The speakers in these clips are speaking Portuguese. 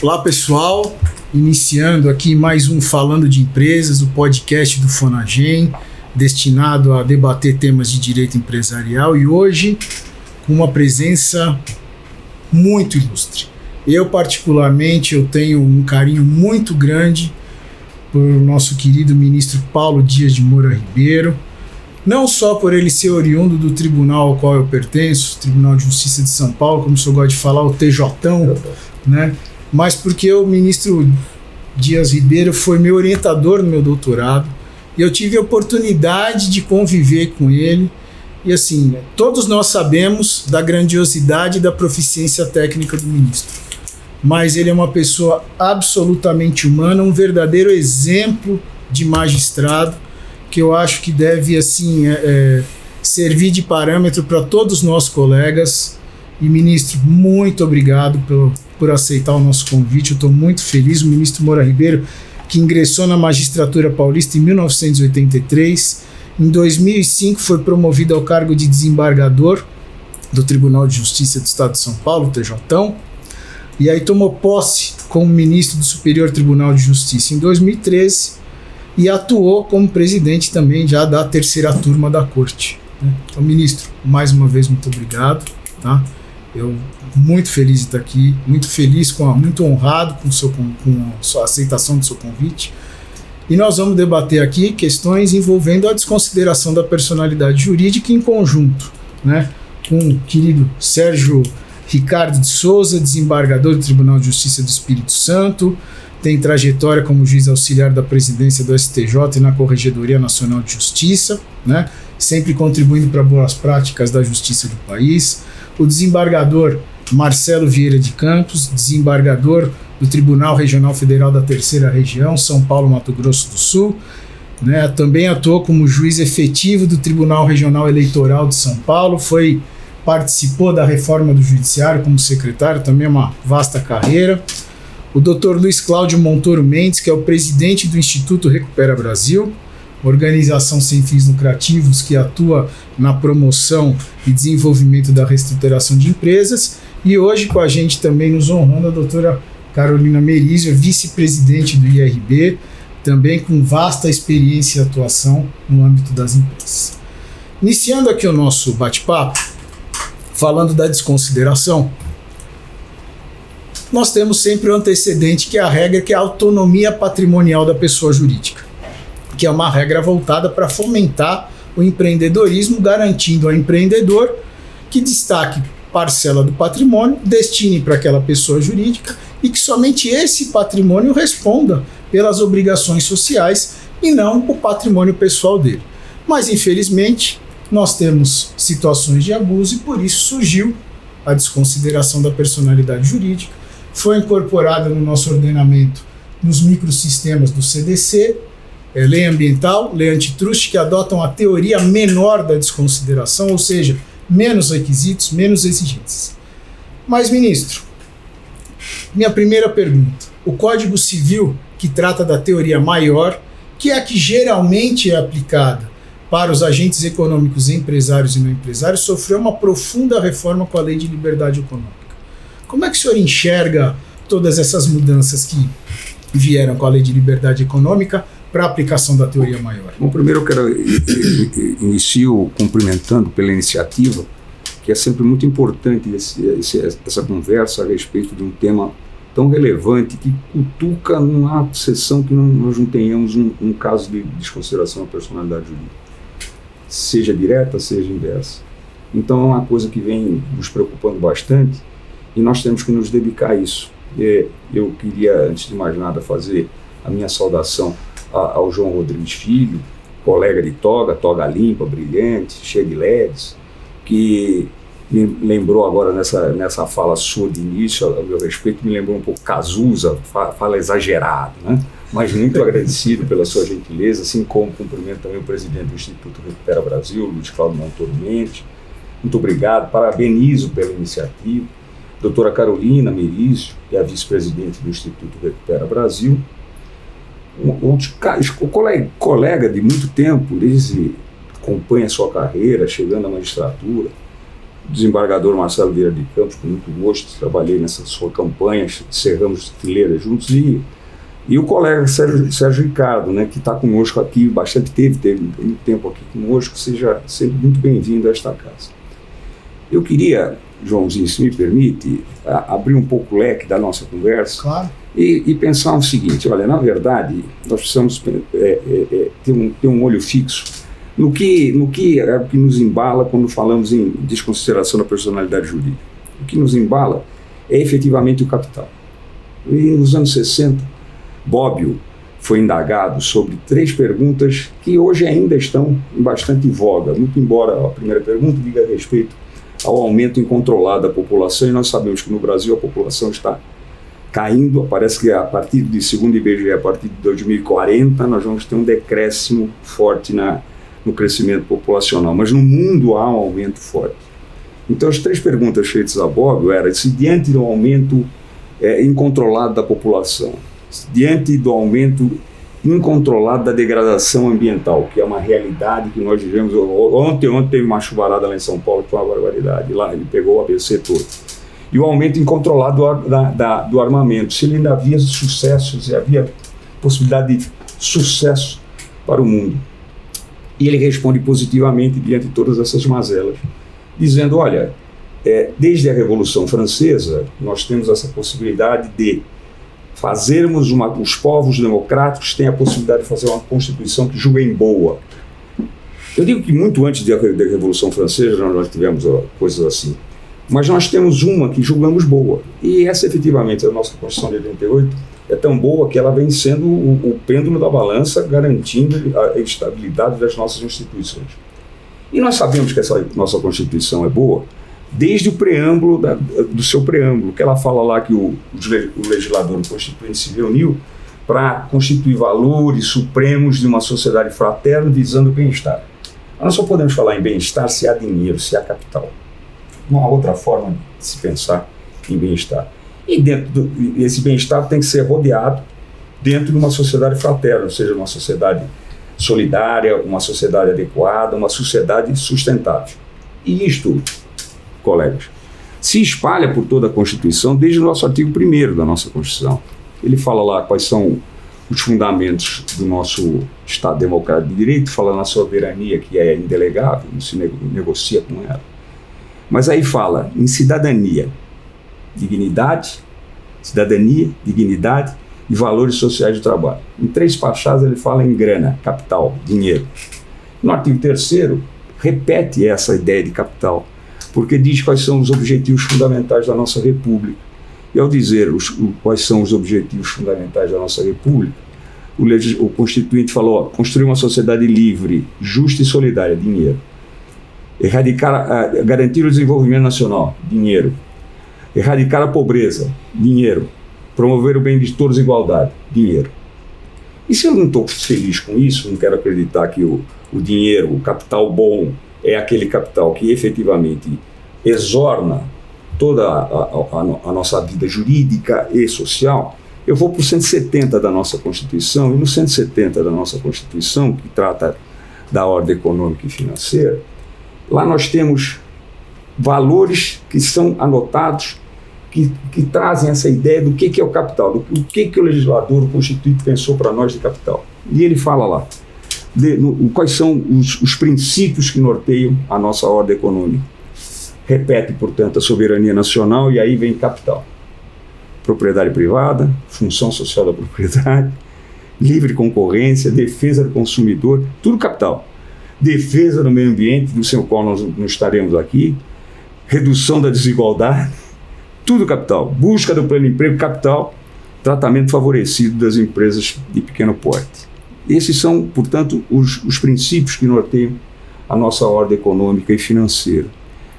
Olá pessoal, iniciando aqui mais um Falando de Empresas, o podcast do Fonagem, destinado a debater temas de direito empresarial, e hoje com uma presença muito ilustre. Eu particularmente tenho um carinho muito grande por nosso querido ministro Paulo Dias de Moura Ribeiro, não só por ele ser oriundo do tribunal ao qual eu pertenço, Tribunal de Justiça de São Paulo, como o senhor gosta de falar, o TJão, né? Mas porque o ministro Dias Ribeiro foi meu orientador no meu doutorado, e eu tive a oportunidade de conviver com ele, e assim, todos nós sabemos da grandiosidade e da proficiência técnica do ministro, mas ele é uma pessoa absolutamente humana, um verdadeiro exemplo de magistrado, que eu acho que deve assim, servir de parâmetro para todos nós colegas. E ministro, muito obrigado por aceitar o nosso convite, eu estou muito feliz. O ministro Moura Ribeiro, que ingressou na magistratura paulista em 1983, em 2005 foi promovido ao cargo de desembargador do Tribunal de Justiça do Estado de São Paulo, TJão, e aí tomou posse como ministro do Superior Tribunal de Justiça em 2013 e atuou como presidente também já da terceira turma da corte, né? Então, ministro, mais uma vez, muito obrigado, tá? Eu muito feliz de estar aqui, muito honrado com a sua aceitação do seu convite. E nós vamos debater aqui questões envolvendo a desconsideração da personalidade jurídica em conjunto, né, com o querido Sérgio Ricardo de Souza, desembargador do Tribunal de Justiça do Espírito Santo, tem trajetória como juiz auxiliar da presidência do STJ e na Corregedoria Nacional de Justiça, né, sempre contribuindo para boas práticas da justiça do país. O desembargador Marcelo Vieira de Campos, desembargador do Tribunal Regional Federal da Terceira Região, São Paulo, Mato Grosso do Sul, né? Também atuou como juiz efetivo do Tribunal Regional Eleitoral de São Paulo, participou da reforma do Judiciário como secretário, também uma vasta carreira. O Dr. Luiz Cláudio Montoro Mendes, que é o presidente do Instituto Recupera Brasil, organização sem fins lucrativos que atua na promoção e desenvolvimento da reestruturação de empresas, e hoje com a gente também nos honrando a doutora Carolina Merizio, vice-presidente do IRB, também com vasta experiência e atuação no âmbito das empresas. Iniciando aqui o nosso bate-papo, falando da desconsideração, nós temos sempre o antecedente, que é a regra, que é a autonomia patrimonial da pessoa jurídica, que é uma regra voltada para fomentar o empreendedorismo, garantindo ao empreendedor que destaque parcela do patrimônio, destine para aquela pessoa jurídica e que somente esse patrimônio responda pelas obrigações sociais e não o patrimônio pessoal dele. Mas, infelizmente, nós temos situações de abuso e por isso surgiu a desconsideração da personalidade jurídica, foi incorporada no nosso ordenamento nos microsistemas do CDC, lei ambiental, lei antitrust, que adotam a teoria menor da desconsideração, ou seja, menos requisitos, menos exigências. Mas, ministro, minha primeira pergunta: o Código Civil, que trata da teoria maior, que é a que geralmente é aplicada para os agentes econômicos, empresários e não empresários, sofreu uma profunda reforma com a Lei de Liberdade Econômica. Como é que o senhor enxerga todas essas mudanças que vieram com a Lei de Liberdade Econômica para a aplicação da teoria maior? Bom, primeiro eu quero inicio cumprimentando pela iniciativa, que é sempre muito importante essa conversa a respeito de um tema tão relevante que cutuca numa sessão que nós não tenhamos um caso de desconsideração da personalidade jurídica, seja direta, seja inversa. Então é uma coisa que vem nos preocupando bastante e nós temos que nos dedicar a isso. Eu queria, antes de mais nada, fazer a minha saudação ao João Rodrigues Filho, colega de toga limpa, brilhante, cheia de LEDs, que me lembrou agora nessa fala sua de início, a meu respeito, me lembrou um pouco Cazuza, fala exagerado, né? Mas muito agradecido pela sua gentileza, assim como cumprimento também o presidente do Instituto Recupera Brasil, Luiz Cláudio Montoro Mendes. Muito obrigado, parabenizo pela iniciativa. Doutora Carolina Merizio, que é a vice-presidente do Instituto Recupera Brasil. O colega de muito tempo, desde acompanha a sua carreira, chegando à magistratura, desembargador Marcelo Vieira de Campos, com muito gosto, trabalhei nessa sua campanha, encerramos fileira juntos, e o colega Sérgio Ricardo, né, que está conosco aqui, teve muito tempo aqui conosco, seja sempre muito bem-vindo a esta casa. Eu queria, Joãozinho, se me permite, abrir um pouco o leque da nossa conversa. Claro. E pensar o seguinte, olha, na verdade, nós precisamos ter um olho fixo no que nos embala quando falamos em desconsideração da personalidade jurídica. O que nos embala é efetivamente o capital. E nos anos 60, Bobbio foi indagado sobre 3 perguntas que hoje ainda estão bastante em voga, muito embora a primeira pergunta diga respeito ao aumento incontrolado da população, e nós sabemos que no Brasil a população está caindo. Parece que a partir de, segundo o IBGE, a partir de 2040, nós vamos ter um decréscimo forte no crescimento populacional, mas no mundo há um aumento forte. Então as 3 perguntas feitas a Bobbio eram se diante do aumento incontrolado da população, diante do aumento incontrolado da degradação ambiental, que é uma realidade que nós vivemos. Ontem teve uma chuvarada lá em São Paulo, que foi uma barbaridade, lá ele pegou o ABC todo. E o aumento incontrolado do armamento, se ele ainda havia sucessos, e havia possibilidade de sucesso para o mundo. E ele responde positivamente diante de todas essas mazelas, dizendo, olha, desde a Revolução Francesa, nós temos essa possibilidade de fazermos os povos democráticos têm a possibilidade de fazer uma Constituição que julguem boa. Eu digo que muito antes da Revolução Francesa nós tivemos coisas assim, mas nós temos uma que julgamos boa, e essa efetivamente, a nossa Constituição de 88, é tão boa que ela vem sendo o pêndulo da balança, garantindo a estabilidade das nossas instituições. E nós sabemos que essa nossa Constituição é boa desde o preâmbulo, do seu preâmbulo, que ela fala lá que o legislador constituinte se reuniu para constituir valores supremos de uma sociedade fraterna visando o bem-estar. Nós só podemos falar em bem-estar se há dinheiro, se há capital. Não há outra forma de se pensar em bem-estar. E dentro esse bem-estar tem que ser rodeado dentro de uma sociedade fraterna, ou seja, uma sociedade solidária, uma sociedade adequada, uma sociedade sustentável. E isto, colegas, se espalha por toda a Constituição, desde o nosso artigo 1º da nossa Constituição. Ele fala lá quais são os fundamentos do nosso Estado Democrático de Direito, fala na soberania, que é indelegável, não se negocia com ela. Mas aí fala em cidadania, dignidade e valores sociais do trabalho. Em 3 pachadas ele fala em grana, capital, dinheiro. No artigo 3º, repete essa ideia de capital, porque diz quais são os objetivos fundamentais da nossa República. E ao dizer quais são os objetivos fundamentais da nossa República, o Constituinte falou, construir uma sociedade livre, justa e solidária, dinheiro. Garantir o desenvolvimento nacional, dinheiro. Erradicar a pobreza, dinheiro. Promover o bem de todos e igualdade, dinheiro. E se eu não estou feliz com isso, não quero acreditar que o dinheiro, o capital bom, é aquele capital que efetivamente exorna toda a nossa vida jurídica e social, eu vou para o 170 da nossa Constituição, e no 170 da nossa Constituição, que trata da ordem econômica e financeira, lá nós temos valores que são anotados, que trazem essa ideia do que é o capital, do que o legislador, o Constituinte pensou para nós de capital. E ele fala lá, quais são os princípios que norteiam a nossa ordem econômica. Repete, portanto, a soberania nacional, e aí vem capital. Propriedade privada, função social da propriedade, livre concorrência, defesa do consumidor, tudo capital. Defesa do meio ambiente, do seu qual nós não estaremos aqui, redução da desigualdade, tudo capital. Busca do pleno emprego, capital. Tratamento favorecido das empresas de pequeno porte. Esses são, portanto, os princípios que norteiam a nossa ordem econômica e financeira.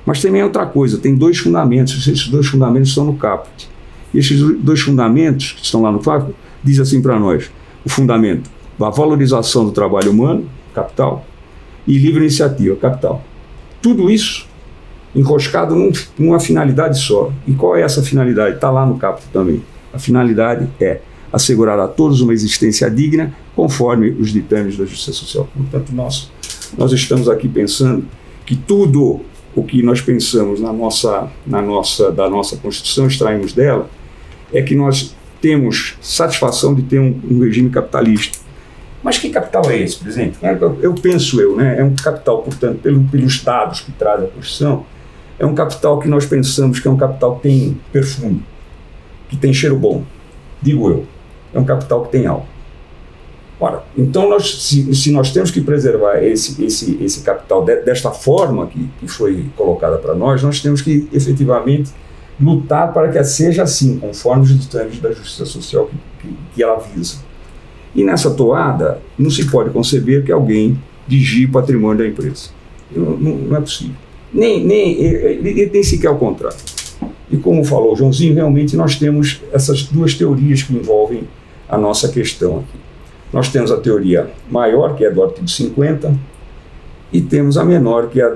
Mas também é outra coisa, tem 2 fundamentos, esses 2 fundamentos estão no caput. E esses 2 fundamentos que estão lá no caput diz assim para nós, o fundamento da valorização do trabalho humano, capital, e livre iniciativa, capital. Tudo isso enroscado numa finalidade só. E qual é essa finalidade? Está lá no caput também. A finalidade é assegurar a todos uma existência digna conforme os ditames da justiça social. Portanto, nós estamos aqui pensando que tudo o que nós pensamos da nossa Constituição, extraímos dela, é que nós temos satisfação de ter um regime capitalista. Mas que capital é esse, presidente? Eu penso, né? É um capital, portanto, pelos dados que traz a Constituição, é um capital que nós pensamos que é um capital que tem perfume, que tem cheiro bom, digo eu. É um capital que tem alma. Ora, então, se nós temos que preservar esse capital desta forma que foi colocada para nós temos que, efetivamente, lutar para que seja assim, conforme os ditames da justiça social que ela visa. E nessa toada, não se pode conceber que alguém vigie o patrimônio da empresa. Não é possível. Nem sequer ao contrário. E como falou o Joãozinho, realmente nós temos essas duas teorias que envolvem a nossa questão aqui. Nós temos a teoria maior, que é do artigo 50, e temos a menor, que é a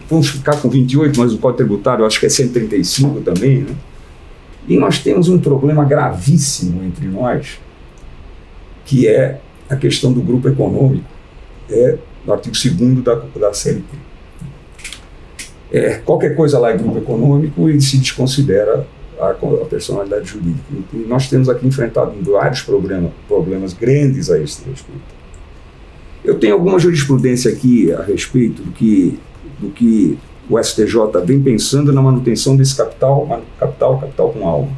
vamos ficar com 28, mas o Código Tributário eu acho que é 135 também, né? E nós temos um problema gravíssimo entre nós, que é a questão do grupo econômico, no artigo 2º da CLT. Qualquer coisa lá é grupo econômico e se desconsidera a personalidade jurídica. E nós temos aqui enfrentado vários problemas grandes a esse respeito. Eu tenho alguma jurisprudência aqui a respeito do que o STJ vem pensando na manutenção desse capital com alma.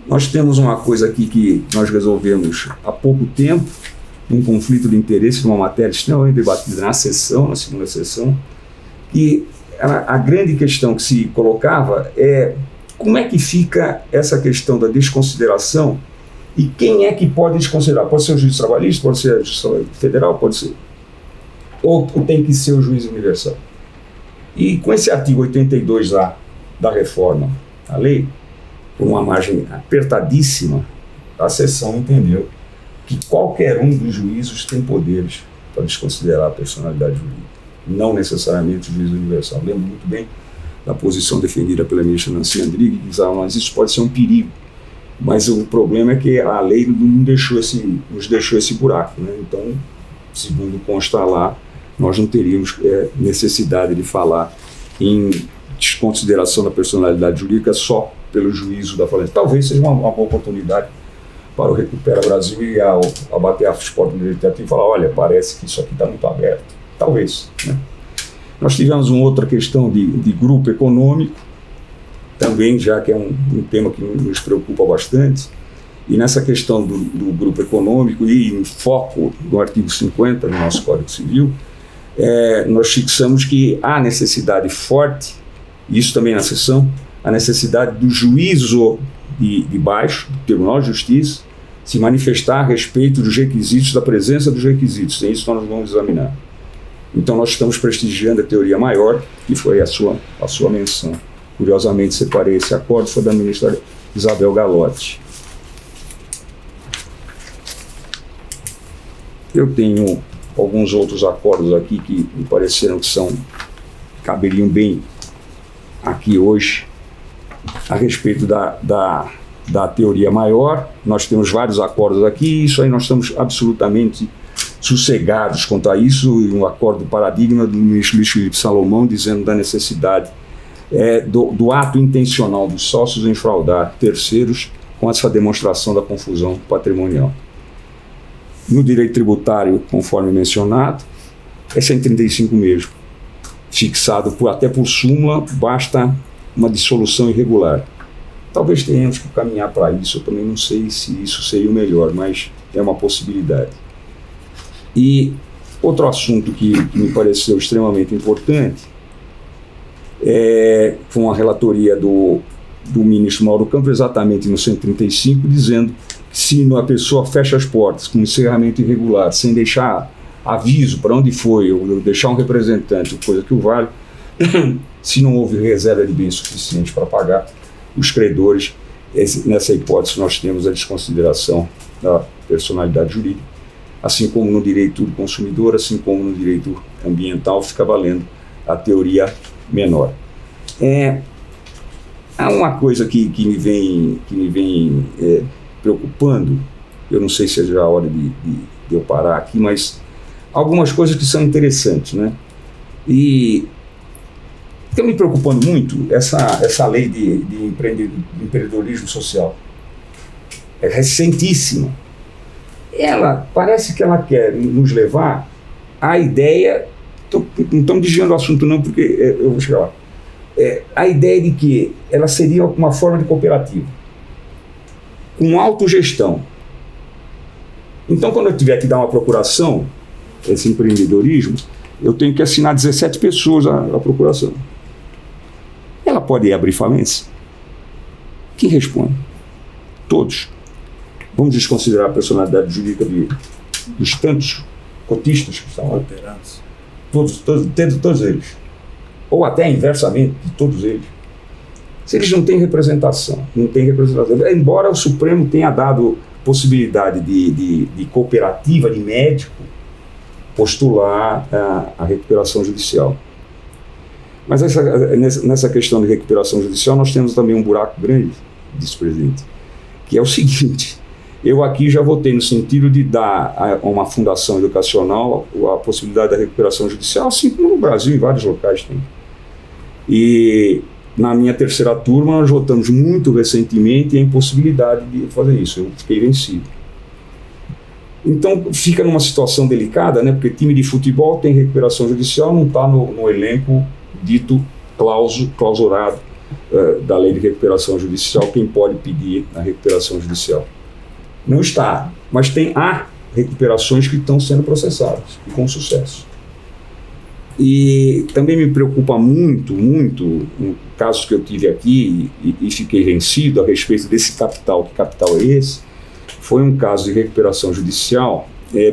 Nós temos uma coisa aqui que nós resolvemos há pouco tempo, um conflito de interesse numa matéria extremamente debatida na segunda sessão, e a grande questão que se colocava é como é que fica essa questão da desconsideração e quem é que pode desconsiderar? Pode ser o juiz trabalhista, pode ser a justiça federal, pode ser. Ou tem que ser o juiz universal. E com esse artigo 82A da reforma da lei, por uma margem apertadíssima, a sessão entendeu que qualquer um dos juízes tem poderes para desconsiderar a personalidade jurídica, não necessariamente o juiz universal. Lembro muito bem da posição defendida pela ministra Nancy Andrighi, que dizia, mas isso pode ser um perigo. Mas o problema é que a lei nos deixou esse buraco, né? Então, segundo consta lá, nós não teríamos necessidade de falar em desconsideração da personalidade jurídica só pelo juízo da falência. Talvez seja uma boa oportunidade para o Recupera Brasil e a bater as portas do direito e falar, olha, parece que isso aqui está muito aberto. Talvez, né? Nós tivemos uma outra questão de grupo econômico, também, já que é um tema que nos preocupa bastante, e nessa questão do grupo econômico e em foco do artigo 50 do nosso Código Civil, nós fixamos que há necessidade forte, isso também na sessão, a necessidade do juízo de baixo, do Tribunal de Justiça, se manifestar a respeito dos requisitos, da presença dos requisitos, é isso que nós vamos examinar. Então nós estamos prestigiando a teoria maior, que foi a sua menção. Curiosamente, separei esse acordo, foi da ministra Isabel Galotti. Eu tenho alguns outros acordos aqui que me pareceram que caberiam bem aqui hoje, a respeito da teoria maior. Nós temos vários acordos aqui, isso aí nós estamos absolutamente sossegados quanto a isso, e um acordo paradigma do ministro Luiz Felipe Salomão, dizendo da necessidade do ato intencional dos sócios em fraudar terceiros com essa demonstração da confusão patrimonial. No direito tributário, conforme mencionado, é 135 mesmo, fixado até por súmula, basta uma dissolução irregular. Talvez tenhamos que caminhar para isso, eu também não sei se isso seria o melhor, mas é uma possibilidade. E outro assunto que me pareceu extremamente importante foi uma relatoria do ministro Mauro Campos, exatamente no 135, dizendo que se a pessoa fecha as portas com encerramento irregular, sem deixar aviso para onde foi, ou deixar um representante, coisa que o vale, se não houve reserva de bens suficiente para pagar, os credores, nessa hipótese nós temos a desconsideração da personalidade jurídica, assim como no direito do consumidor, assim como no direito ambiental, fica valendo a teoria menor. Há uma coisa que me vem preocupando, eu não sei se é já a hora de eu parar aqui, mas algumas coisas que são interessantes, né? E Está me preocupando muito essa lei de empreendedorismo social. É recentíssima. Ela parece que ela quer nos levar à ideia, não estamos desviando o assunto não, porque eu vou chegar lá, a ideia de que ela seria uma forma de cooperativa, com autogestão. Então, quando eu tiver que dar uma procuração, esse empreendedorismo, eu tenho que assinar 17 pessoas a procuração. Ela pode abrir falência? Quem responde? Todos. Vamos desconsiderar a personalidade jurídica dos tantos cotistas que estão alterados. Todos eles. Ou até inversamente, de todos eles. Se eles não têm representação, embora o Supremo tenha dado possibilidade de cooperativa, de médico, postular a recuperação judicial. Mas nessa questão de recuperação judicial, nós temos também um buraco grande, vice-presidente, que é o seguinte: eu aqui já votei no sentido de dar a uma fundação educacional a possibilidade da recuperação judicial, assim como no Brasil, em vários locais tem. E na minha terceira turma, nós votamos muito recentemente a impossibilidade de fazer isso. Eu fiquei vencido. Então fica numa situação delicada, né? Porque time de futebol tem recuperação judicial, não está no elenco dito clausurado da lei de recuperação judicial, quem pode pedir a recuperação judicial. Não está, mas há recuperações que estão sendo processadas, e com sucesso. E também me preocupa muito casos que eu tive aqui e fiquei vencido a respeito desse capital. Que capital é esse? Foi um caso de recuperação judicial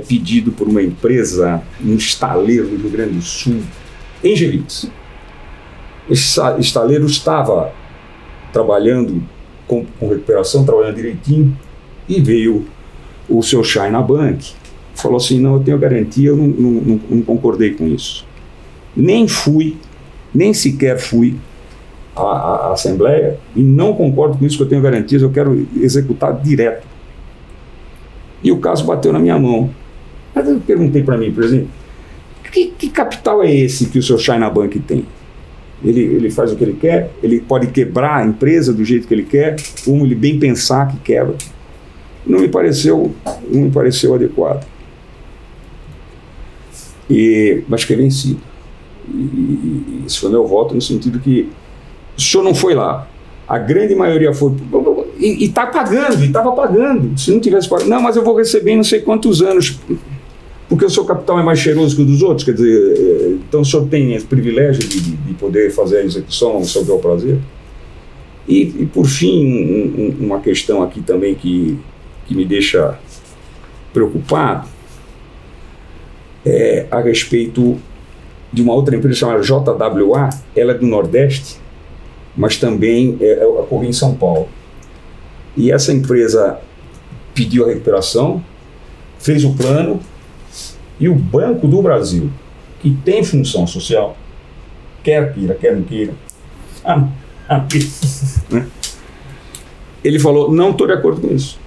pedido por uma empresa, um estaleiro do Rio Grande do Sul, em Gelix. Esse estaleiro estava trabalhando com recuperação, trabalhando direitinho, e veio o seu China Bank, falou assim: não, eu tenho garantia, eu não concordei com isso. Nem sequer fui à Assembleia e não concordo com isso, que eu tenho garantias, eu quero executar direto. E o caso bateu na minha mão. Mas eu perguntei para mim, presidente, que capital é esse que o seu China Bank tem? Ele faz o que ele quer, ele pode quebrar a empresa do jeito que ele quer, como ele bem pensar que quebra. Não me pareceu adequado. Mas fiquei vencido. E esse foi meu voto, no sentido que o senhor não foi lá. A grande maioria foi. E está pagando, e estava pagando. Se não tivesse pagado, não, mas eu vou receber em não sei quantos anos, porque o seu capital é mais cheiroso que o dos outros. Quer dizer, então o senhor tem esse privilégio de poder fazer a execução ao seu bel prazer. E por fim, uma questão aqui também que me deixa preocupado é a respeito de uma outra empresa chamada JWA. Ela é do Nordeste, mas também ocorre em São Paulo. E essa empresa pediu a recuperação, fez o plano, e o Banco do Brasil, que tem função social, quer queira, quer não queira, ele falou: não estou de acordo com isso.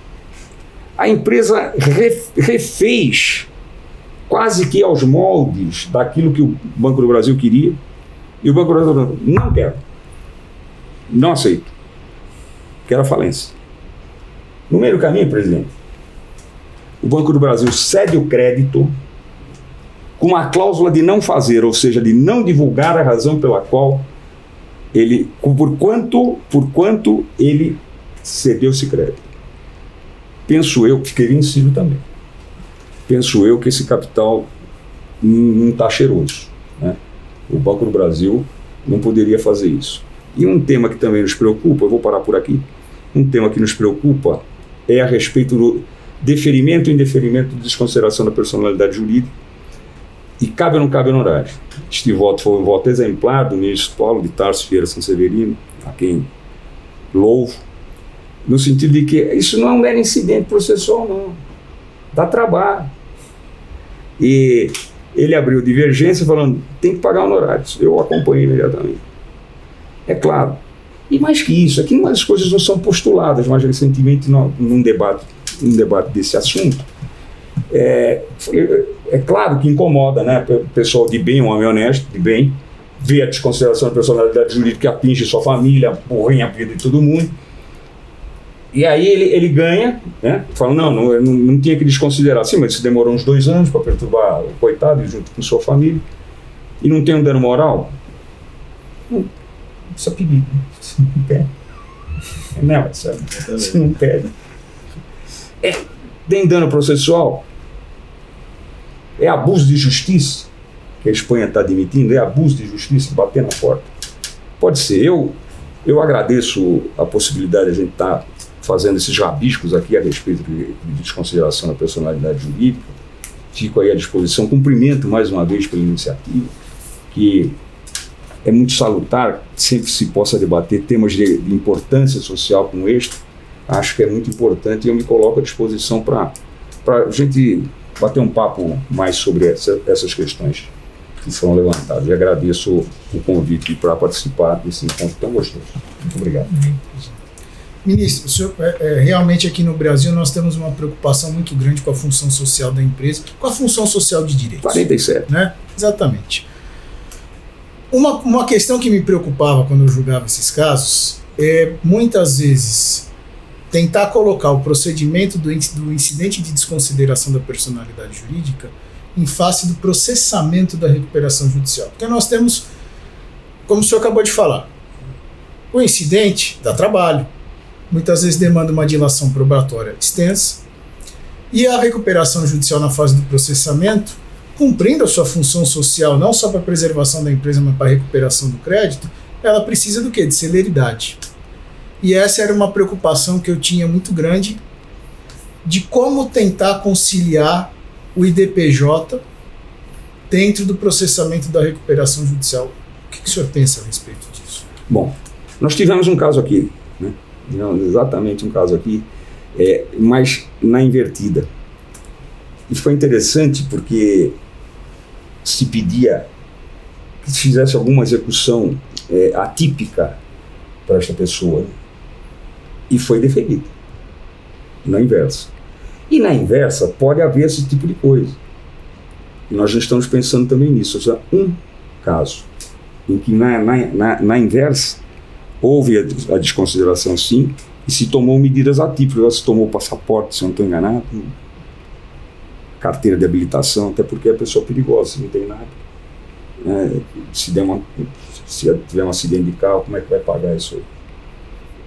A empresa refez quase que aos moldes daquilo que o Banco do Brasil queria, e o Banco do Brasil falou: não quero, não aceito, quero a falência. No meio do caminho, presidente, o Banco do Brasil cede o crédito com uma cláusula de não fazer, ou seja, de não divulgar a razão pela qual ele, por quanto ele cedeu esse crédito. Penso eu que fiquei vencido também. Penso eu que esse capital não está cheiroso, né? O Banco do Brasil não poderia fazer isso. E um tema que também nos preocupa, eu vou parar por aqui, um tema que nos preocupa é a respeito do deferimento e indeferimento de desconsideração da personalidade jurídica, e cabe ou não cabe honorário. Este voto foi um voto exemplar do ministro Paulo de Tarso Vieira Sanseverino, a quem louvo, no sentido de que isso não é um mero incidente processual, não. Dá trabalho. E ele abriu divergência falando: tem que pagar honorários. Eu acompanhei imediatamente. É claro. E mais que isso, aqui as coisas não são postuladas, mas recentemente num debate desse assunto, é claro que incomoda, né? O pessoal de bem, um homem honesto, de bem, vê a desconsideração da personalidade jurídica que atinge sua família, porrinha a vida de todo mundo. E aí ele ganha, né? Fala, não tinha que desconsiderar. Sim, mas isso demorou uns 2 anos para perturbar o coitado junto com sua família. E não tem um dano moral? Não precisa pedir. Você não pede. Não, sabe? Você não pede. Tem dano processual? É abuso de justiça? Que a Espanha está admitindo? É abuso de justiça bater na porta? Pode ser. Eu agradeço a possibilidade de a gente estar fazendo esses rabiscos aqui a respeito de desconsideração da personalidade jurídica. Fico aí à disposição. Cumprimento mais uma vez pela iniciativa, que é muito salutar, sempre se possa debater temas de importância social como este. Acho que é muito importante e eu me coloco à disposição para a gente bater um papo mais sobre essas questões que foram levantadas. E agradeço o convite para participar desse encontro tão gostoso. Muito obrigado. Ministro, o senhor, realmente aqui no Brasil nós temos uma preocupação muito grande com a função social da empresa, com a função social de direitos. 47. Né? Exatamente. Uma questão que me preocupava quando eu julgava esses casos é, muitas vezes, tentar colocar o procedimento do incidente de desconsideração da personalidade jurídica em face do processamento da recuperação judicial. Porque nós temos, como o senhor acabou de falar, o incidente dá trabalho, muitas vezes demanda uma dilação probatória extensa, e a recuperação judicial na fase do processamento, cumprindo a sua função social, não só para a preservação da empresa, mas para a recuperação do crédito, ela precisa do quê? De celeridade. E essa era uma preocupação que eu tinha muito grande, de como tentar conciliar o IDPJ dentro do processamento da recuperação judicial. O que o senhor pensa a respeito disso? Bom, nós tivemos um caso aqui, né? Exatamente um caso aqui, mas na invertida. E foi interessante porque se pedia que se fizesse alguma execução atípica para esta pessoa, né? E foi deferido, na inversa. E na inversa pode haver esse tipo de coisa. E nós já estamos pensando também nisso. Ou seja, um caso em que na inversa houve a desconsideração sim, e se tomou medidas atípicas, se tomou passaporte, se eu não estou enganado, carteira de habilitação, até porque a pessoa é perigosa, se não tem nada. Se tiver um acidente de carro, como é que vai pagar isso aí?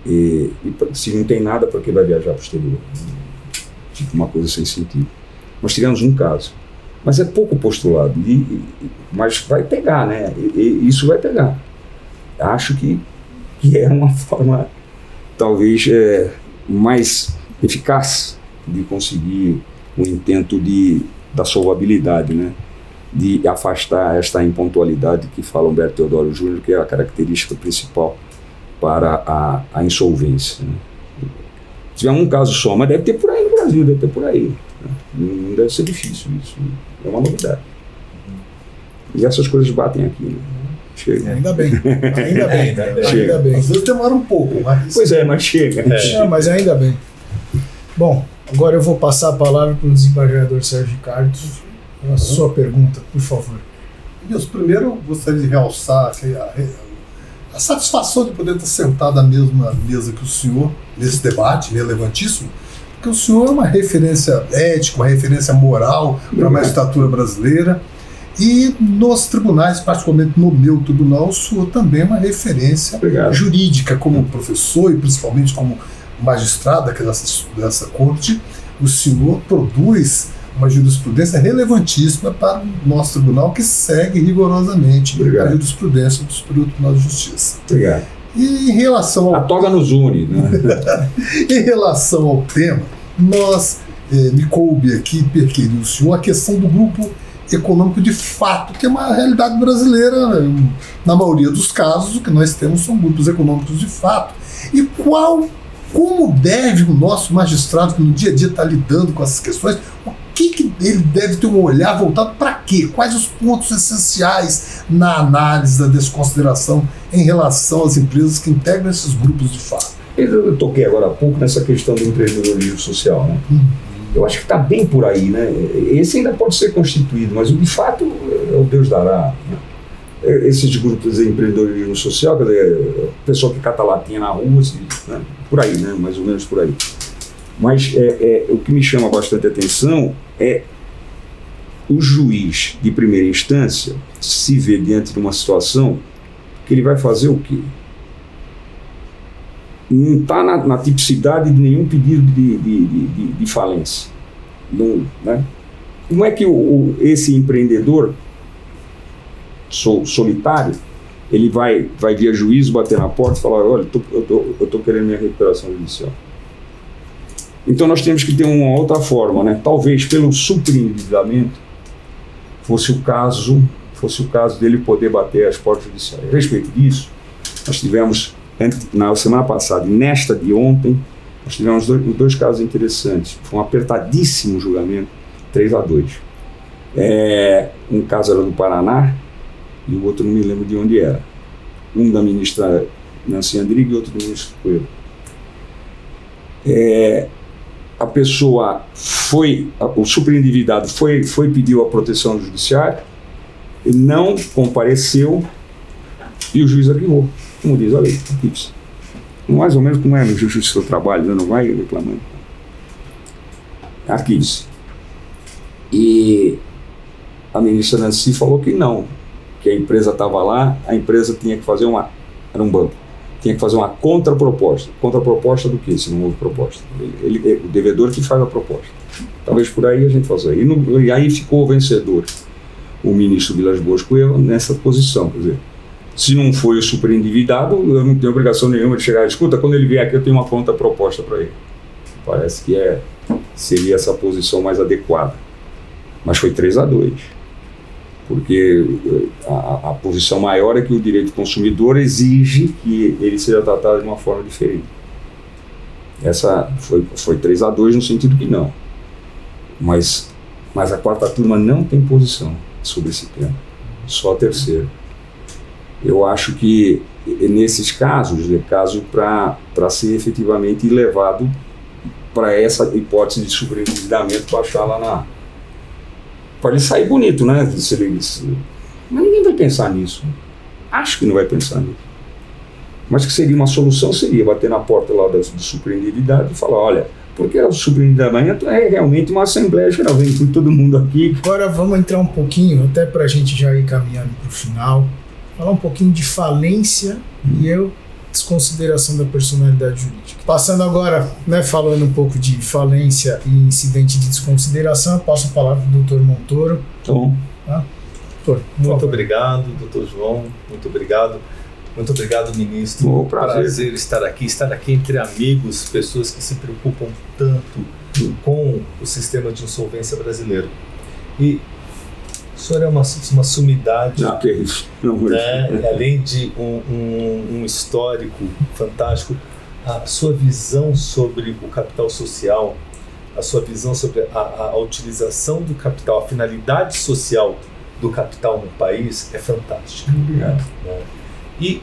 E se não tem nada, para que vai viajar para o exterior? Tipo uma coisa sem sentido. Nós tivemos um caso, mas é pouco postulado, mas vai pegar, né? Isso vai pegar. Acho que é uma forma, talvez, mais eficaz de conseguir o intento da solvabilidade, né? De afastar esta impontualidade que fala Humberto Teodoro Júnior, que é a característica principal para a insolvência, né? Tivemos um caso só, mas deve ter por aí no Brasil, deve ter por aí, né? Não deve ser difícil isso, é uma novidade. E essas coisas batem aqui, né? Chega. Ainda bem. Ainda bem. Às vezes demora um pouco, mas... Pois é, mas chega. Não, mas ainda bem. Bom, agora eu vou passar a palavra para o desembargador Sérgio Ricardo. A sua pergunta, por favor. Primeiro, eu gostaria de realçar que a satisfação de poder estar sentado à mesma mesa que o senhor, nesse debate relevantíssimo, porque o senhor é uma referência ética, uma referência moral para a magistratura brasileira, e nos tribunais, particularmente no meu tribunal, o senhor também é uma referência jurídica, como professor e principalmente como magistrado dessa corte. O senhor produz uma jurisprudência relevantíssima para o nosso tribunal, que segue rigorosamente a jurisprudência do Superior Tribunal de Justiça. Obrigado. E em relação a toga nos une, né? Em relação ao tema, me coube aqui perquirir o senhor a questão do grupo econômico de fato, que é uma realidade brasileira. Na maioria dos casos, o que nós temos são grupos econômicos de fato. E como deve o nosso magistrado, que no dia a dia está lidando com essas questões, o que ele deve ter um olhar voltado para quê? Quais os pontos essenciais na análise da desconsideração em relação às empresas que integram esses grupos de fato? Eu toquei agora há pouco nessa questão do empreendedorismo social, né? Eu acho que está bem por aí, né? Esse ainda pode ser constituído, mas o de fato é o Deus dará, né? esses grupos de empreendedorismo social, quer dizer, pessoal que cata latinha na rua, assim, né? Por aí, né? Mais ou menos por aí. Mas o que me chama bastante atenção é o juiz de primeira instância se vê diante de uma situação que ele vai fazer o quê? Não está na tipicidade de nenhum pedido de falência. Não, né? Como é que esse empreendedor solitário, ele vai via juízo bater na porta e falar, olha, eu estou querendo minha recuperação judicial. Então nós temos que ter uma outra forma, né? Talvez pelo superendividamento fosse o caso dele poder bater as portas judiciais. A respeito disso, nós tivemos, na semana passada e nesta de ontem, nós tivemos dois casos interessantes. Foi um apertadíssimo julgamento, 3-2. Um caso era do Paraná e o outro não me lembro de onde era. Um da ministra Nancy Andrighi e outro do ministro Coelho. A pessoa o superendividado foi pedir a proteção judiciária, ele não compareceu e o juiz arquivou. Como diz a lei, mais ou menos como é no justiça do trabalho, não vai reclamando. Arquive-se. E a ministra Nancy falou que não, que a empresa estava lá, a empresa tinha que fazer era um banco, tinha que fazer uma contraproposta. Contraproposta do quê, se não houve proposta? O devedor que faz a proposta. Talvez por aí a gente faça. E aí ficou o vencedor, o ministro Vilas Boas Coelho, nessa posição. Quer dizer, se não foi o superendividado, eu não tenho obrigação nenhuma de chegar e escuta, quando ele vier aqui eu tenho uma contraproposta para ele. Parece que seria essa posição mais adequada. Mas foi 3-2. Porque a posição maior é que o direito do consumidor exige que ele seja tratado de uma forma diferente. Essa foi 3-2 no sentido que não. Mas a quarta turma não tem posição sobre esse tema, só a terceira. Eu acho que nesses casos, é caso para ser efetivamente levado para essa hipótese de superendividamento, para achar lá para ele sair bonito, né? Mas ninguém vai pensar nisso. Acho que não vai pensar nisso. Mas que seria uma solução, seria bater na porta lá do superendividado e falar, olha, porque o superendividamento é realmente uma assembleia geral, vem com todo mundo aqui. Agora vamos entrar um pouquinho, até para a gente já ir caminhando para o final, falar um pouquinho de falência e desconsideração da personalidade jurídica. Passando agora, né, falando um pouco de falência e incidente de desconsideração, eu passo a palavra para o Dr. Montoro. Então, doutor, muito obrigado, doutor João, muito obrigado. Muito obrigado, ministro. Prazer estar aqui entre amigos, pessoas que se preocupam tanto com o sistema de insolvência brasileiro. E o senhor é uma sumidade, que é isso. Né? Além de um histórico fantástico, a sua visão sobre o capital social, a sua visão sobre a utilização do capital, a finalidade social do capital no país é fantástica. Obrigado. Né? E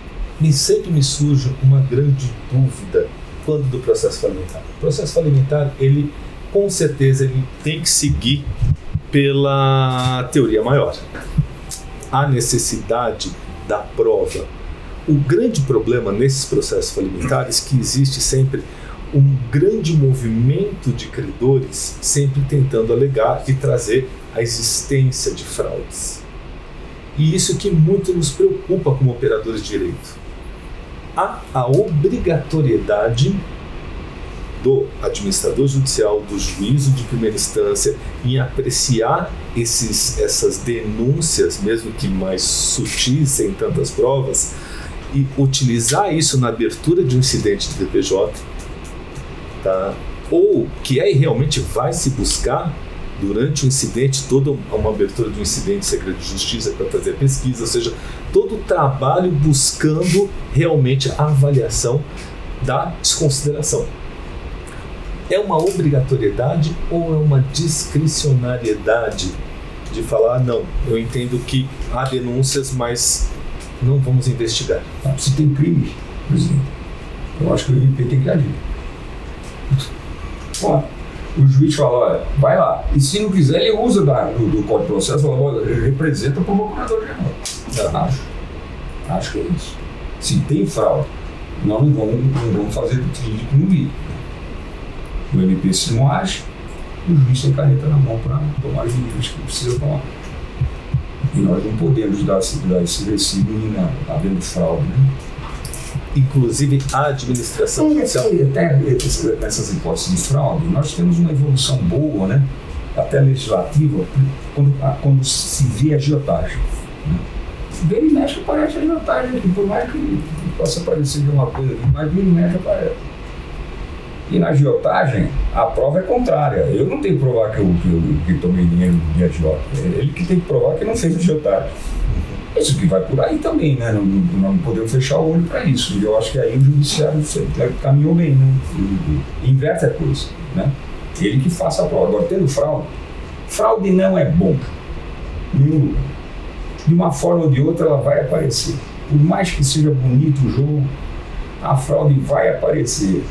sempre me surge uma grande dúvida quando do processo falimentar. O processo falimentar, ele com certeza ele tem que seguir pela teoria maior. A necessidade da prova. O grande problema nesses processos falimentares é que existe sempre um grande movimento de credores sempre tentando alegar e trazer a existência de fraudes. E isso que muito nos preocupa como operadores de direito. Há a obrigatoriedade do administrador judicial, do juízo de primeira instância, em apreciar essas denúncias, mesmo que mais sutis, sem tantas provas, e utilizar isso na abertura de um incidente de DPJ, tá? Ou que realmente vai se buscar durante o incidente, toda uma abertura de um incidente de segredo de justiça para fazer pesquisa, ou seja, todo o trabalho buscando realmente a avaliação da desconsideração. É uma obrigatoriedade ou é uma discricionariedade de falar, não, eu entendo que há denúncias, mas não vamos investigar? Se tem crime, por exemplo, eu acho que o MP tem que agir. O juiz fala, olha, vai lá. E se não quiser, ele usa do Código de Processo, fala, olha, ele representa o procurador-geral. Acho que é isso. Se tem fraude, nós não vamos fazer o trilho no vídeo. O MP se não age, o juiz tem caneta na mão para tomar as medidas que precisa tomar. E nós não podemos dar esse recibo havendo fraude, né? Inclusive a administração judicial. Até nessas hipóteses de fraude, nós temos uma evolução boa, né? Até legislativa, quando se vê agiotagem. Né? Vira e mexe aparece agiotagem aqui, por mais que possa parecer de uma coisa aqui, mas vira e mexe aparece. E na agiotagem, a prova é contrária. Eu não tenho que provar que tomei dinheiro de agiota. É ele que tem que provar que não fez agiotagem. Isso que vai por aí também, né? Não podemos fechar o olho para isso. E eu acho que aí o judiciário caminhou bem, né? Inverte a coisa, né? Ele que faça a prova. Agora, tendo fraude não é bom. De uma forma ou de outra, ela vai aparecer. Por mais que seja bonito o jogo, a fraude vai aparecer.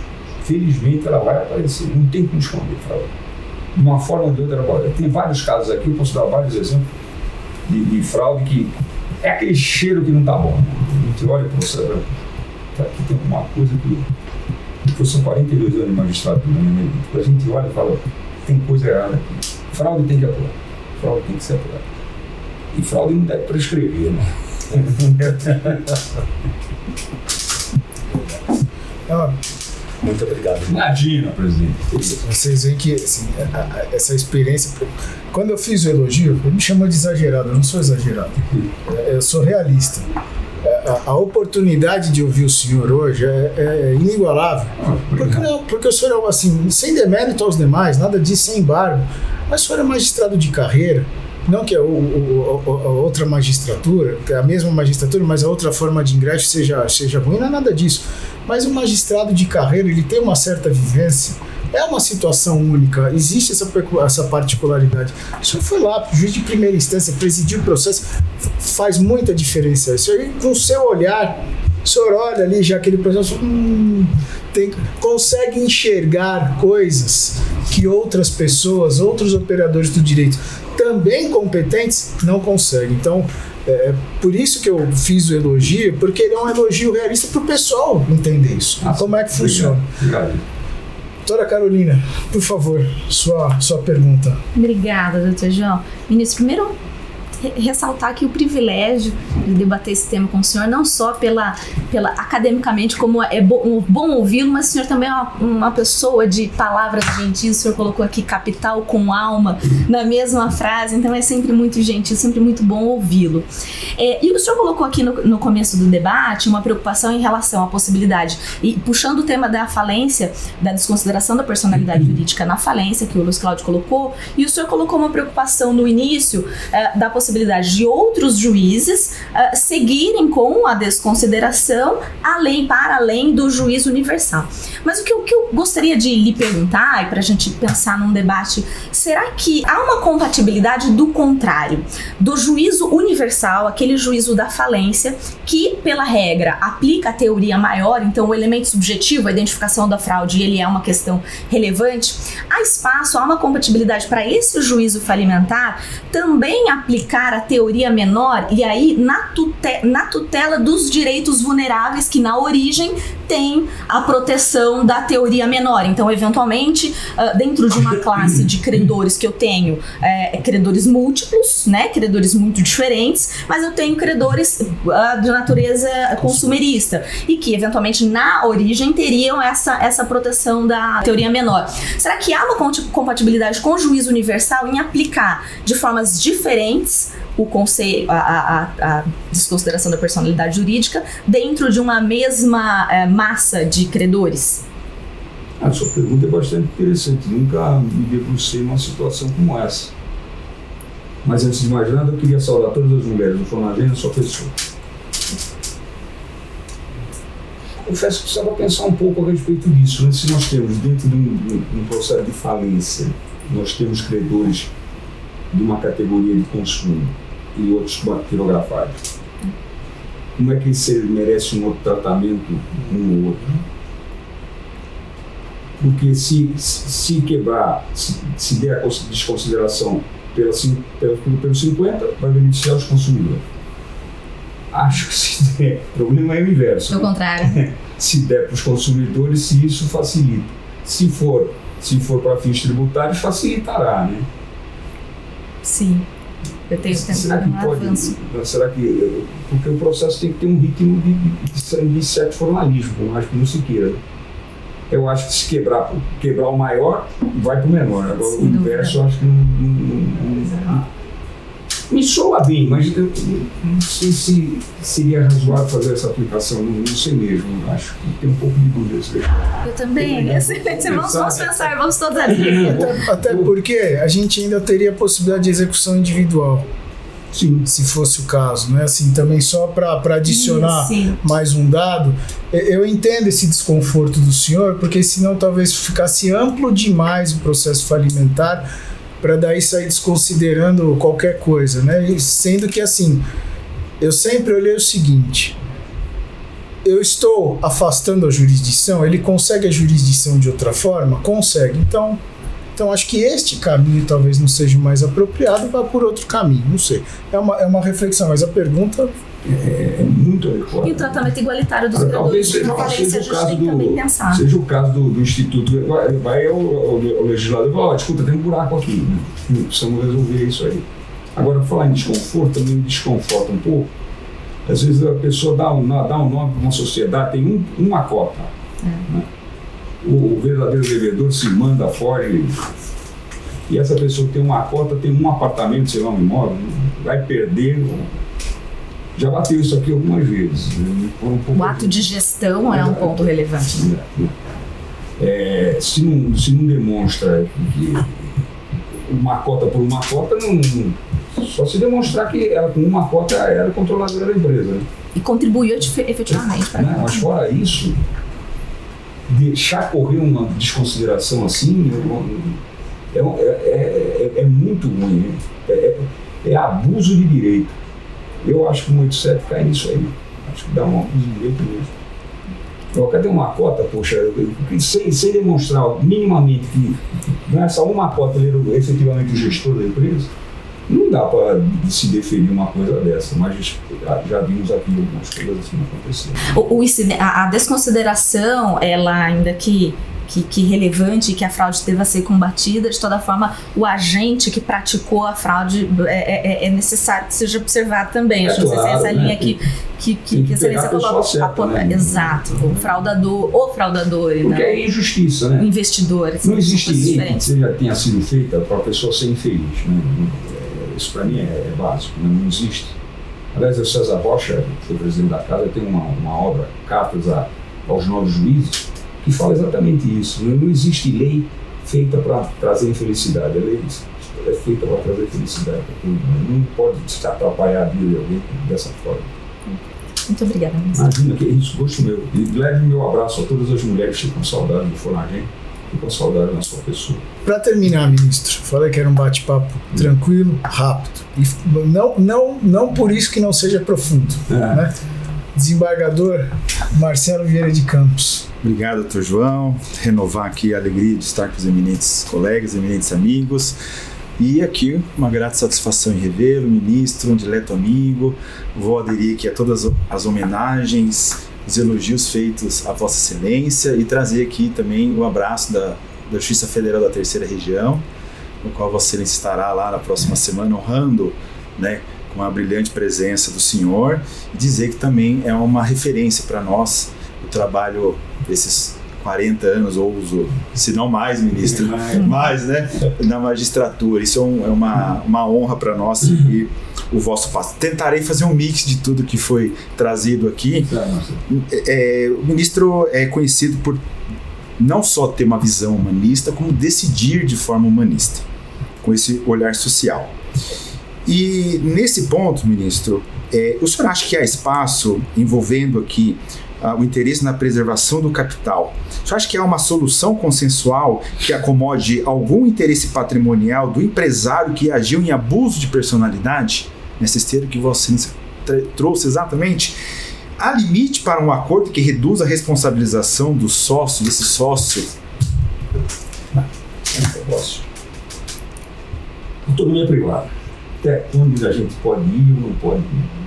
Felizmente, ela vai aparecer. Não tem como esconder fraude. De uma forma ou de outra, ela vai aparecer. Tem vários casos aqui, eu posso dar vários exemplos de fraude que é aquele cheiro que não tá bom. A gente olha para você, aqui tem uma coisa que são 42 anos de magistratura, né? A gente olha e fala, tem coisa errada aqui. Fraude tem que apurar. Fraude tem que ser apurada. E fraude não deve prescrever, né? Muito obrigado. Imagina, presidente. Vocês veem que assim, essa experiência. Quando eu fiz o elogio, ele me chamou de exagerado. Eu não sou exagerado. Eu sou realista. A oportunidade de ouvir o senhor hoje é inigualável. Porque o senhor, assim, sem demérito aos demais, nada disso, sem embargo. Mas o senhor é magistrado de carreira. Não que a outra magistratura, a mesma magistratura, mas a outra forma de ingresso seja ruim, não é nada disso. Mas o magistrado de carreira, ele tem uma certa vivência, é uma situação única, existe essa particularidade. O senhor foi lá, juiz de primeira instância, presidiu o processo, faz muita diferença. Isso aí, com o seu olhar, o senhor olha ali já aquele processo, consegue enxergar coisas que outras pessoas, outros operadores do direito também competentes não conseguem. Então, por isso que eu fiz o elogio, porque ele é um elogio realista para o pessoal entender isso. Como é que funciona. Obrigado. Doutora Carolina, por favor, sua pergunta. Obrigada, doutor João. Ministro, primeiro ressaltar aqui o privilégio de debater esse tema com o senhor, não só pela academicamente, como é bom ouvi-lo, mas o senhor também é uma pessoa de palavras gentis. O senhor colocou aqui capital com alma na mesma frase, então é sempre muito gentil, sempre muito bom ouvi-lo. E o senhor colocou aqui no começo do debate uma preocupação em relação à possibilidade, e puxando o tema da falência, da desconsideração da personalidade jurídica na falência, que o Luiz Cláudio colocou, e o senhor colocou uma preocupação no início da possibilidade de outros juízes seguirem com a desconsideração para além do juízo universal. Mas o que eu gostaria de lhe perguntar, e para a gente pensar num debate, será que há uma compatibilidade do contrário, do juízo universal, aquele juízo da falência, que pela regra aplica a teoria maior, então o elemento subjetivo, a identificação da fraude, ele é uma questão relevante? Há espaço, há uma compatibilidade para esse juízo falimentar também aplicar a teoria menor, e aí na tutela dos direitos vulneráveis que na origem tem a proteção da teoria menor. Então, eventualmente, dentro de uma classe de credores que eu tenho, credores múltiplos, né, credores muito diferentes, mas eu tenho credores de natureza consumerista e que, eventualmente, na origem teriam essa proteção da teoria menor. Será que há uma compatibilidade com o juízo universal em aplicar de formas diferentes o conceito, a desconsideração da personalidade jurídica dentro de uma mesma massa de credores? A sua pergunta é bastante interessante. Nunca me debrucei numa situação como essa. Mas antes de mais nada, eu queria saudar todas as mulheres do Fonagem e a sua pessoa. Confesso que precisava pensar um pouco a respeito disso, né? Se nós temos dentro de um processo de falência, nós temos credores de uma categoria de consumo e outros quirografados, como é que esse merece um outro tratamento um ou outro? Porque se quebrar, se der a desconsideração pelos 50, vai beneficiar os consumidores. Acho que se der, o problema é o inverso. Do contrário. Se der para os consumidores, se isso facilita. Se for para fins tributários, facilitará, né? Sim. Eu tenho tentado um avanço. Será que... Porque o processo tem que ter um ritmo de certo formalismo, eu acho que não se queira. Eu acho que se quebrar o maior, vai para o menor. Agora, o inverso, eu acho que não me soa bem, mas eu não sei se seria razoável fazer essa aplicação, não sei mesmo. Acho que tem um pouco de dúvida. Eu também. Vamos pensar, vamos todos ali. Até porque a gente ainda teria a possibilidade de execução individual. Sim. Se fosse o caso, né? Assim, também só para adicionar mais um dado, eu entendo esse desconforto do senhor, porque senão talvez ficasse amplo demais o processo falimentar para daí sair desconsiderando qualquer coisa, né? E sendo que assim, eu sempre olhei o seguinte: eu estou afastando a jurisdição, ele consegue a jurisdição de outra forma? Consegue. Então acho que este caminho talvez não seja o mais apropriado, vá por outro caminho, não sei. É uma reflexão, mas a pergunta é muito adequada. E o tratamento igualitário dos criadores de falência a gente tem que também pensar. Seja o caso do Instituto, vai o legislador e fala, escuta, tem um buraco aqui, né? Precisamos resolver isso aí. Agora, falar em desconforto, também me desconforta um pouco. Às vezes a pessoa dá um nome para uma sociedade, tem uma cota. Né? O verdadeiro devedor se manda fora e essa pessoa que tem uma cota, tem um apartamento, sei lá, um imóvel, vai perder. Já bateu isso aqui algumas vezes. O ato de gestão é um ponto relevante. Se não demonstra que uma cota por uma cota, só se demonstrar que ela com uma cota era controladora da empresa. Né? E contribuiu efetivamente para isso. Mas fora isso, deixar correr uma desconsideração assim é muito ruim. É abuso de direito. Eu acho que o 187 cai nisso aí. Acho que dá um abuso de direito mesmo. Cadê uma cota, poxa, sem demonstrar minimamente que nessa uma cota ele era efetivamente o gestor da empresa, não dá para se definir uma coisa dessa, mas já vimos aqui algumas coisas assim acontecendo. A desconsideração, ela ainda que relevante, que a fraude deva ser combatida, de toda forma, o agente que praticou a fraude é necessário que seja observado também. Acho que não sei se é essa linha que a excelência coloca. Né? Exato. O fraudador. Porque é injustiça, né? O investidor. Não existe lei que já tenha sido feita para a pessoa ser infeliz. Né? Isso para mim é básico, né? Não existe. Aliás, o César Rocha, que foi presidente da casa, tem uma obra, Cartas aos Novos Juízes, que fala exatamente isso. Não existe lei feita para trazer infelicidade. A lei é feita para trazer felicidade para todo mundo. Não pode se atrapalhar a vida de alguém dessa forma. Muito obrigada. Imagina que é isso, gosto meu. E leve meu abraço a todas as mulheres que ficam saudade do Fonagem e com saudade na sua pessoa. Para terminar, ministro, falei que era um bate-papo tranquilo, rápido. E não por isso que não seja profundo. Né? Desembargador Marcelo Vieira de Campos. Obrigado, doutor João. Renovar aqui a alegria de estar com os eminentes colegas, eminentes amigos. E aqui uma grata satisfação em revê-lo, ministro, um dileto amigo. Vou aderir aqui a todas as homenagens, os elogios feitos à Vossa Excelência e trazer aqui também o abraço da Justiça Federal da Terceira Região, no qual Vossa Excelência estará lá na próxima semana honrando, né, com a brilhante presença do senhor, e dizer que também é uma referência para nós o trabalho desses 40 anos, ou se não mais, ministro, mais, né, na magistratura. Isso é uma honra para nós e o vosso passo. Tentarei fazer um mix de tudo que foi trazido aqui. O ministro é conhecido por não só ter uma visão humanista, como decidir de forma humanista, com esse olhar social. E nesse ponto, ministro, o senhor acha que há espaço envolvendo aqui o interesse na preservação do capital? O senhor acha que há uma solução consensual que acomode algum interesse patrimonial do empresário que agiu em abuso de personalidade? Nessa esteira que você trouxe exatamente, há limite para um acordo que reduza a responsabilização do sócio, desse sócio? Autonomia privada. Até onde a gente pode ir ou não pode ir.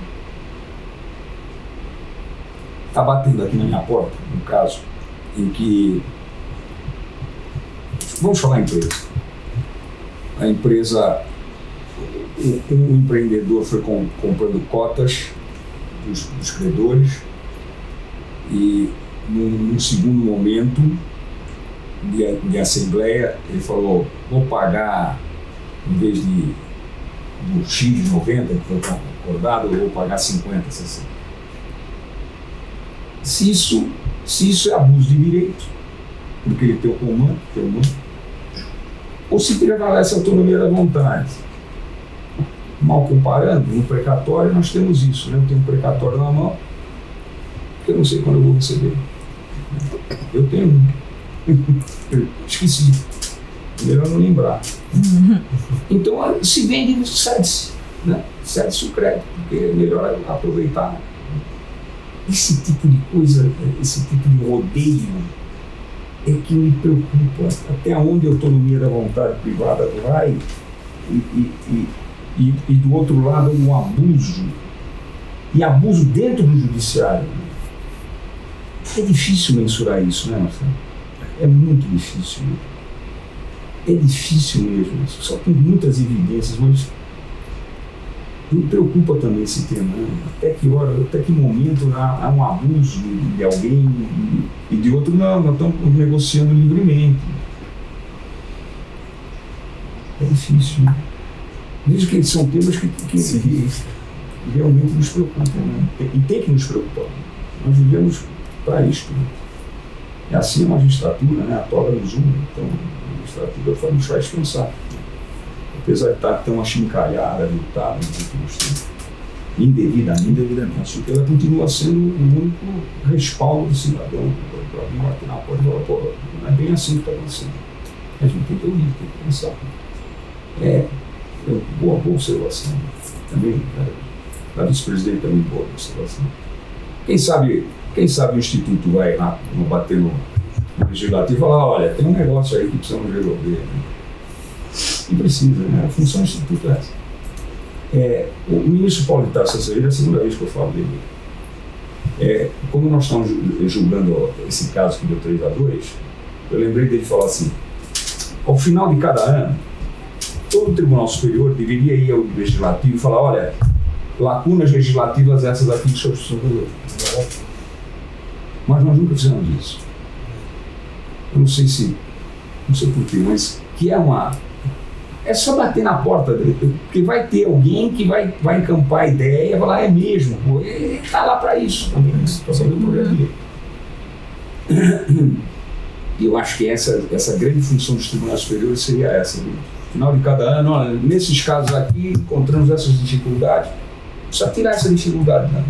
está batendo aqui na minha porta, no caso, em que... Vamos falar em empresa. A empresa, um empreendedor foi comprando cotas dos credores e, num segundo momento de assembleia, ele falou: vou pagar, em vez do X de 90 que foi acordado, eu vou pagar 50, 60. Se isso é abuso de direito, porque ele tem o comando, ou se prevalece a autonomia da vontade. Mal comparando, no precatório nós temos isso, né? Eu tenho um precatório na mão, que eu não sei quando eu vou receber. Eu tenho um. Eu esqueci. Melhor não lembrar. Então, se vende, cede-se, né? Cede-se o crédito, porque é melhor aproveitar. Esse tipo de coisa, esse tipo de rodeio é que me preocupa. Até onde a autonomia da vontade privada vai e do outro lado um abuso. E abuso dentro do judiciário. É difícil mensurar isso, né, Marcelo? É muito difícil. É difícil mesmo. Só tem muitas evidências, mas me preocupa também esse tema, né? Até que momento há um abuso de alguém e de outro não, nós estamos negociando livremente. É difícil, né? Vejo que são temas que realmente nos preocupam, né? E tem que nos preocupar. Nós vivemos para isto, né? É assim a magistratura, né? A toga nos une, então a magistratura nos faz pensar. Apesar de ter uma chincalhada, lutada nos últimos tempos, indevidamente, ela continua sendo o único respaldo do cidadão para vir bater na porta e falar: pô, não é bem assim que está acontecendo. A gente tem que ouvir, tem que pensar. Boa observação. Também, a vice-presidente também, boa observação. Quem sabe o Instituto vai lá bater no legislativo e falar: olha, tem um negócio aí que precisamos resolver. Né? E precisa, né? A função do Instituto é essa. O ministro Paulo de Tarso Azevedo, é a segunda vez que eu falo dele. Como nós estamos julgando esse caso que deu 3-2, eu lembrei dele falar assim: ao final de cada ano, todo o Tribunal Superior deveria ir ao Legislativo e falar: olha, lacunas legislativas essas aqui que o senhor precisa resolver. Mas nós nunca fizemos isso. Eu não sei porquê, mas que é só bater na porta dele, porque vai ter alguém que vai encampar a ideia e falar: é mesmo, pô, ele está lá para isso também, para saber o projeto dele. E eu acho que essa grande função dos tribunais superiores seria essa. No final de cada ano, olha, nesses casos aqui, encontramos essas dificuldades, só tirar essa dificuldade, né?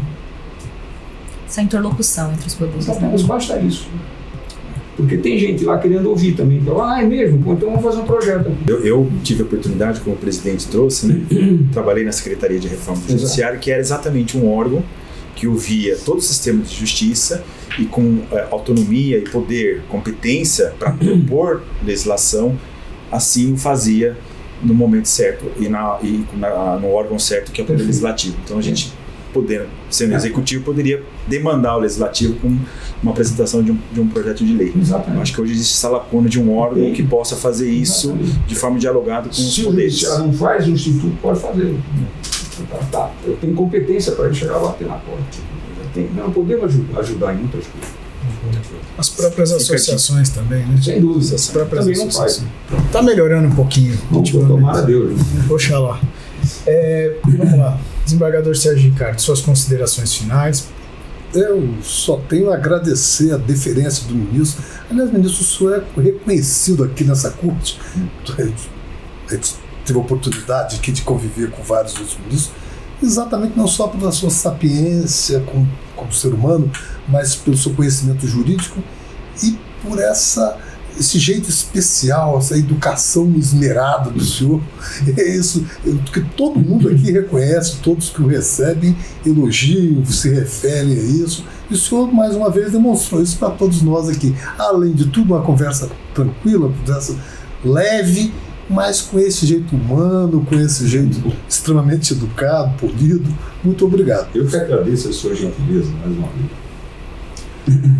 Essa interlocução entre os poderes. Mas basta isso. Porque tem gente lá querendo ouvir também. Fala: é mesmo? Pô, então vamos fazer um projeto aqui. Eu tive a oportunidade, como o presidente trouxe, né? Trabalhei na Secretaria de Reforma do Judiciário, que era exatamente um órgão que ouvia todo o sistema de justiça e com autonomia e poder, competência para propor legislação, assim o fazia no momento certo e no órgão certo, que é o Poder Legislativo. Então a gente, sendo executivo, poderia demandar o Legislativo com uma apresentação de um projeto de lei. Exatamente. Eu acho que hoje existe essa lacuna de um órgão que possa fazer isso de forma dialogada com os poderes. Se ela não faz, o Instituto pode fazer. Tá. Eu tenho competência para chegar lá, bater na porta. Não podemos ajudar em muitas coisas. As próprias associações também, né? Sem dúvida. As próprias também não associações. Está melhorando um pouquinho. Tomara a Deus. Oxalá. Vamos lá. Desembargador Sérgio Ricardo, suas considerações finais. Eu só tenho a agradecer a deferência do ministro. Aliás, ministro, o senhor é reconhecido aqui nessa corte. A gente teve a oportunidade aqui de conviver com vários outros ministros, exatamente não só pela sua sapiência como ser humano, mas pelo seu conhecimento jurídico e por esse jeito especial, essa educação esmerada do senhor. É isso que todo mundo aqui reconhece, todos que o recebem elogiam, se referem a isso. E o senhor, mais uma vez, demonstrou isso para todos nós aqui. Além de tudo, uma conversa tranquila, conversa leve, mas com esse jeito humano, com esse jeito extremamente educado, polido. Muito obrigado. Eu que agradeço a sua gentileza, mais uma vez.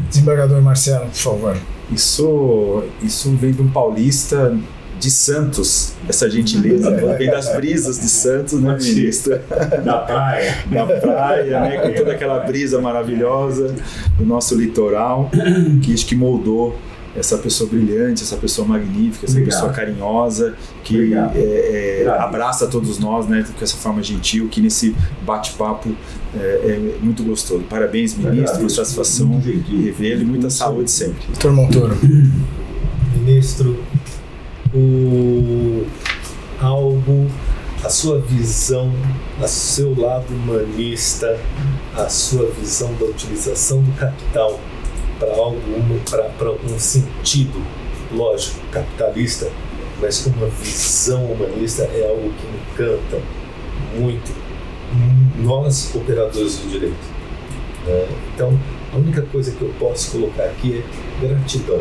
Desembargador Marcelo, por favor. Isso vem de um paulista de Santos, essa gentileza, vem das brisas de Santos, né, ministro? Da praia. Da praia, né, com toda aquela brisa maravilhosa do nosso litoral, que moldou essa pessoa brilhante, essa pessoa magnífica, essa pessoa carinhosa, que abraça todos nós, né, com essa forma gentil, que nesse bate-papo é muito gostoso. Parabéns, ministro, por satisfação revê-lo e muita saúde sempre. Doutor Montoro. Ministro, a sua visão, o seu lado humanista, a sua visão da utilização do capital para um sentido, lógico, capitalista, mas com uma visão humanista é algo que encanta muito nós, operadores do direito. Então, a única coisa que eu posso colocar aqui é gratidão.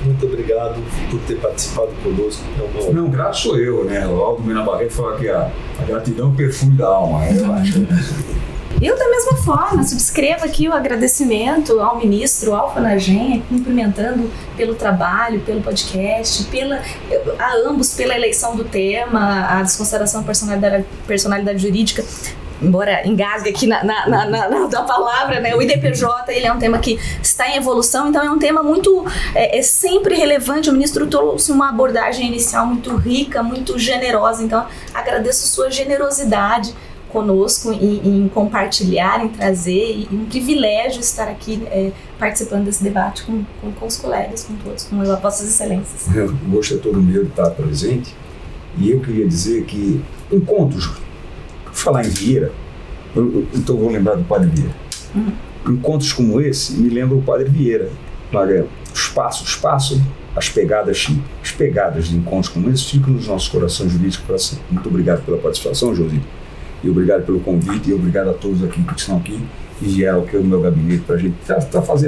Muito obrigado por ter participado conosco. Não, grato sou eu, né? O Aldo Mena Barreto falou que a gratidão é o perfume da alma, eu acho. Eu, da mesma forma, subscrevo aqui o agradecimento ao ministro, ao FONAGEM, cumprimentando pelo trabalho, pelo podcast, a ambos pela eleição do tema, a desconsideração da personalidade jurídica, embora engasgue aqui na palavra, né? O IDPJ, ele é um tema que está em evolução, então é um tema muito, sempre relevante. O ministro trouxe uma abordagem inicial muito rica, muito generosa, então agradeço sua generosidade conosco em compartilhar, em trazer, e um privilégio estar aqui participando desse debate com os colegas, com todos, com vossas excelências. O gosto é todo meu de estar presente, e eu queria dizer que encontros, falar em Vieira, então eu vou lembrar do Padre Vieira. Encontros como esse me lembram o Padre Vieira. Espaço, as pegadas de encontros como esse ficam nos nossos corações jurídicos para sempre. Muito obrigado pela participação, Josi. E obrigado pelo convite, e obrigado a todos aqui que estão aqui e vieram aqui no meu gabinete para a gente fazer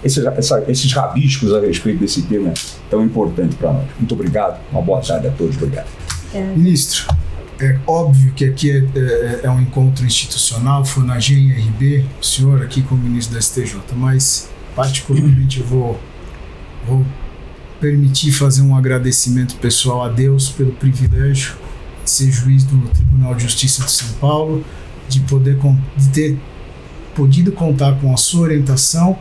esses rabiscos a respeito desse tema tão importante para nós. Muito obrigado, uma boa tarde a todos, obrigado. Ministro, é óbvio que aqui é um encontro institucional, FONAGEM, RB, o senhor aqui como ministro da STJ, mas particularmente eu vou permitir fazer um agradecimento pessoal a Deus pelo privilégio de ser juiz do Tribunal de Justiça de São Paulo, de ter podido contar com a sua orientação,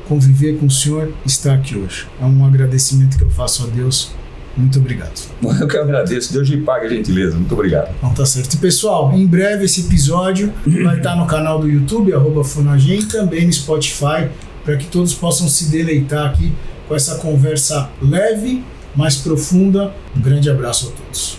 conviver com o senhor e estar aqui hoje. É um agradecimento que eu faço a Deus. Muito obrigado. Eu que agradeço. Deus lhe pague a gentileza. Muito obrigado. Então tá certo. E pessoal, em breve esse episódio vai estar no canal do YouTube, @FONAGEM, e também no Spotify, para que todos possam se deleitar aqui com essa conversa leve, mais profunda. Um grande abraço a todos.